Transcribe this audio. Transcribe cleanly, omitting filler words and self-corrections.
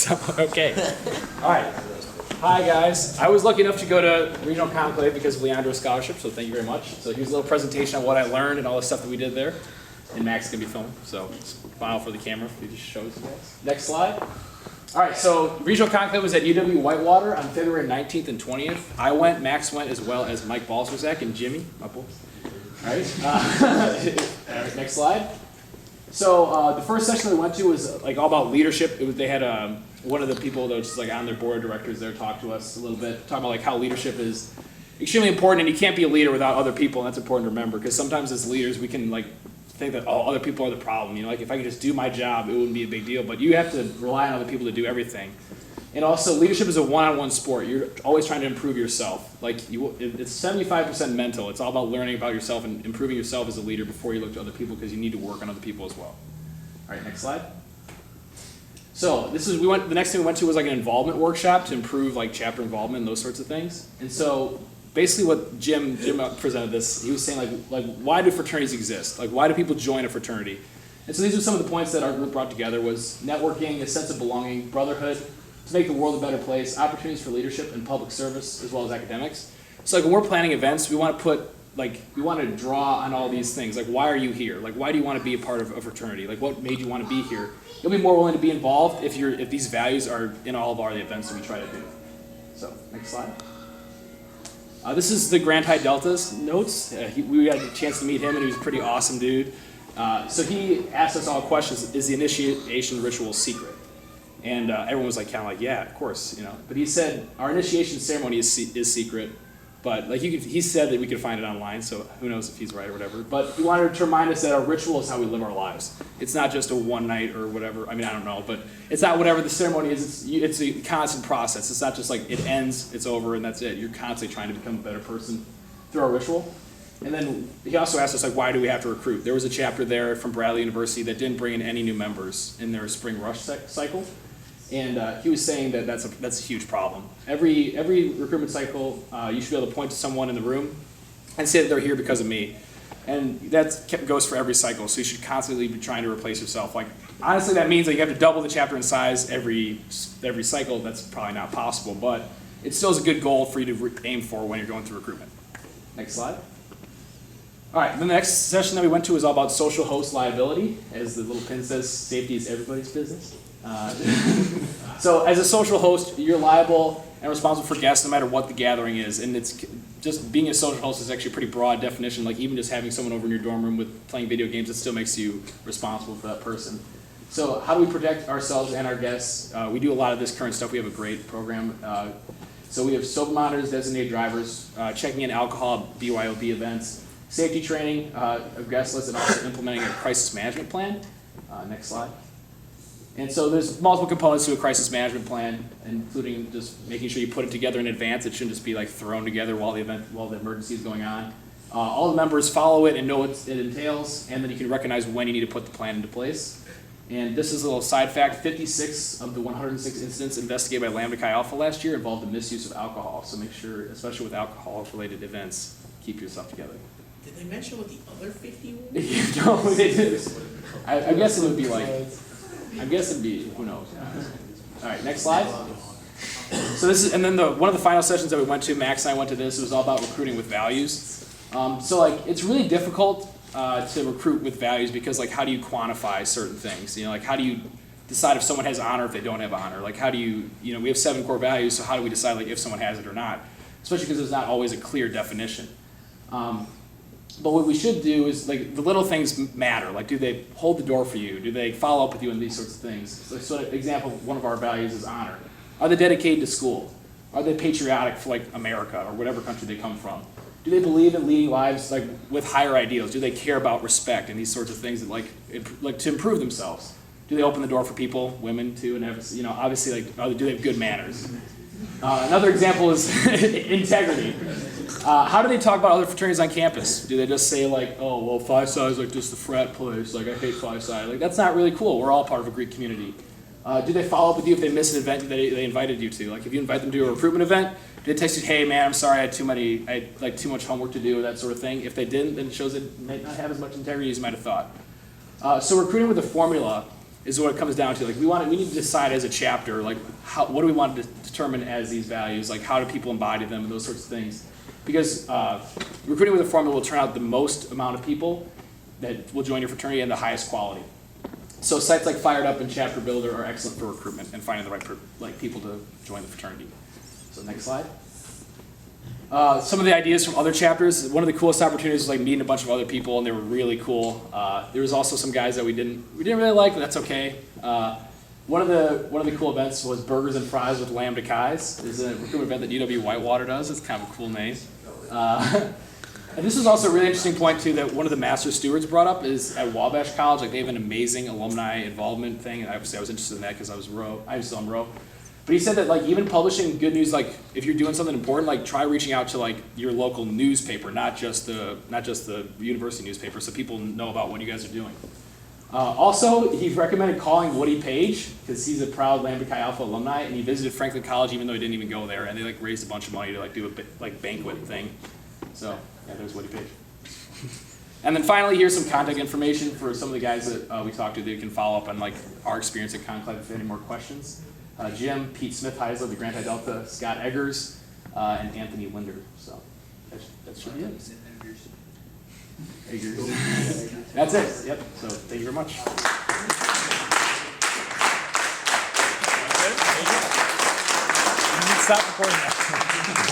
So, okay. All right. Hi, guys. I was lucky enough to go to Regional Conclave because of Leandro's scholarship, so thank you very much. So here's a little presentation on what I learned and all the stuff that we did there. And Max is going to be filming, so file for the camera if he just shows you guys. Next slide. All right, so Regional Conclave was at UW-Whitewater on February 19th and 20th. I went, Max went, as well as Mike Balserzak and Jimmy. All right, next slide. So the first session we went to was like all about leadership. They had one of the people that was just like on their board of directors there talk to us a little bit, talking about like how leadership is extremely important, and you can't be a leader without other people, and that's important to remember because sometimes as leaders we can like think that other people are the problem. You know, like if I could just do my job, it wouldn't be a big deal. But you have to rely on other people to do everything. And also, leadership is a one-on-one sport. You're always trying to improve yourself. Like it's 75% mental. It's all about learning about yourself and improving yourself as a leader before you look to other people because you need to work on other people as well. All right, next slide. So the next thing we went to was like an involvement workshop to improve like chapter involvement and those sorts of things. And so basically what Jim presented this, he was saying like why do fraternities exist? Like why do people join a fraternity? And so these are some of the points that our group brought together was networking, a sense of belonging, brotherhood, to make the world a better place, opportunities for leadership and public service as well as academics. So like when we're planning events, we want to draw on all these things. Like why are you here? Like why do you want to be a part of a fraternity? Like what made you want to be here? You'll be more willing to be involved if these values are in all of the events that we try to do. So next slide. This is the Grand High Delta's notes. We had a chance to meet him, and he was a pretty awesome dude. So he asked us all questions. Is the initiation ritual secret? And everyone was like, kind of like, yeah, of course, you know. But he said our initiation ceremony is secret, but like he said that we could find it online. So who knows if he's right or whatever. But he wanted to remind us that our ritual is how we live our lives. It's not just a one night or whatever. I mean, I don't know, but it's not whatever the ceremony is. It's a constant process. It's not just like it ends, it's over, and that's it. You're constantly trying to become a better person through our ritual. And then he also asked us like, why do we have to recruit? There was a chapter there from Bradley University that didn't bring in any new members in their spring rush cycle. And he was saying that that's a huge problem. Every recruitment cycle, you should be able to point to someone in the room and say that they're here because of me. And that goes for every cycle, so you should constantly be trying to replace yourself. Like honestly, that means that you have to double the chapter in size every cycle. That's probably not possible, but it still is a good goal for you to aim for when you're going through recruitment. Next slide. All right, the next session that we went to was all about social host liability. As the little pin says, safety is everybody's business. So as a social host, you're liable and responsible for guests no matter what the gathering is. And it's just being a social host is actually a pretty broad definition. Like even just having someone over in your dorm room with playing video games, it still makes you responsible for that person. So how do we protect ourselves and our guests? We do a lot of this current stuff. We have a great program. So we have sober monitors, designated drivers, checking in alcohol at BYOB events, safety training of guest lists, and also implementing a crisis management plan. Next slide. And so there's multiple components to a crisis management plan, including just making sure you put it together in advance. It shouldn't just be like thrown together while the emergency is going on. All the members follow it and know what it entails, and then you can recognize when you need to put the plan into place. And this is a little side fact, 56 of the 106 incidents investigated by Lambda Chi Alpha last year involved the misuse of alcohol. So make sure, especially with alcohol-related events, keep yourself together. Did they mention what the other 50 were? No, they didn't. I guess it would be like... I guess it'd be, who knows. All right, next slide. So this is, and then one of the final sessions that we went to, Max and I went to this, it was all about recruiting with values. So like, it's really difficult to recruit with values because like, how do you quantify certain things? You know, like how do you decide if someone has honor if they don't have honor? Like how do you know, we have 7 core values, so how do we decide like if someone has it or not? Especially because there's not always a clear definition. But what we should do is, like, the little things matter. Like, do they hold the door for you? Do they follow up with you in these sorts of things? So an example, one of our values is honor. Are they dedicated to school? Are they patriotic for, like, America or whatever country they come from? Do they believe in leading lives, like, with higher ideals? Do they care about respect and these sorts of things that, like to improve themselves? Do they open the door for people, women, too, and have, you know, obviously, like, do they have good manners? Another example is integrity. How do they talk about other fraternities on campus? Do they just say like, oh, well, Phi Psi is like just the frat place, like I hate Phi Psi. Like that's not really cool. We're all part of a Greek community. Do they follow up with you if they miss an event that they invited you to? Like if you invite them to a recruitment event, do they text you, hey man, I'm sorry, I had too much homework to do, that sort of thing? If they didn't, then it shows it might not have as much integrity as you might have thought. So recruiting with a formula is what it comes down to. Like we need to decide as a chapter, like what do we want to determine as these values? Like how do people embody them and those sorts of things? Because recruiting with a formula will turn out the most amount of people that will join your fraternity and the highest quality. So sites like Fired Up and Chapter Builder are excellent for recruitment and finding the right people to join the fraternity. So next slide. Some of the ideas from other chapters. One of the coolest opportunities was like meeting a bunch of other people, and they were really cool. There was also some guys that we didn't really like, but that's okay. One of the cool events was Burgers and Fries with Lambda Chi's. It's a recruitment event that UW-Whitewater does. It's kind of a cool name. And this was also a really interesting point too that one of the master stewards brought up is at Wabash College, like they have an amazing alumni involvement thing, and obviously I was interested in that because I was still on Roe. But he said that like even publishing good news, like if you're doing something important, like try reaching out to like your local newspaper, not just the university newspaper, so people know about what you guys are doing. Also, he recommended calling Woody Page because he's a proud Lambda Chi Alpha alumni, and he visited Franklin College even though he didn't even go there, and they like raised a bunch of money to like do a banquet thing. So yeah, there's Woody Page. And then finally, here's some contact information for some of the guys that we talked to that you can follow up on like our experience at Conclave if you have any more questions. Jim, Pete Smith Heisler, the Grand High Delta, Scott Eggers, and Anthony Linder. So that should be it. Eggers. That's it. Yep. So thank you very much. Stop recording now.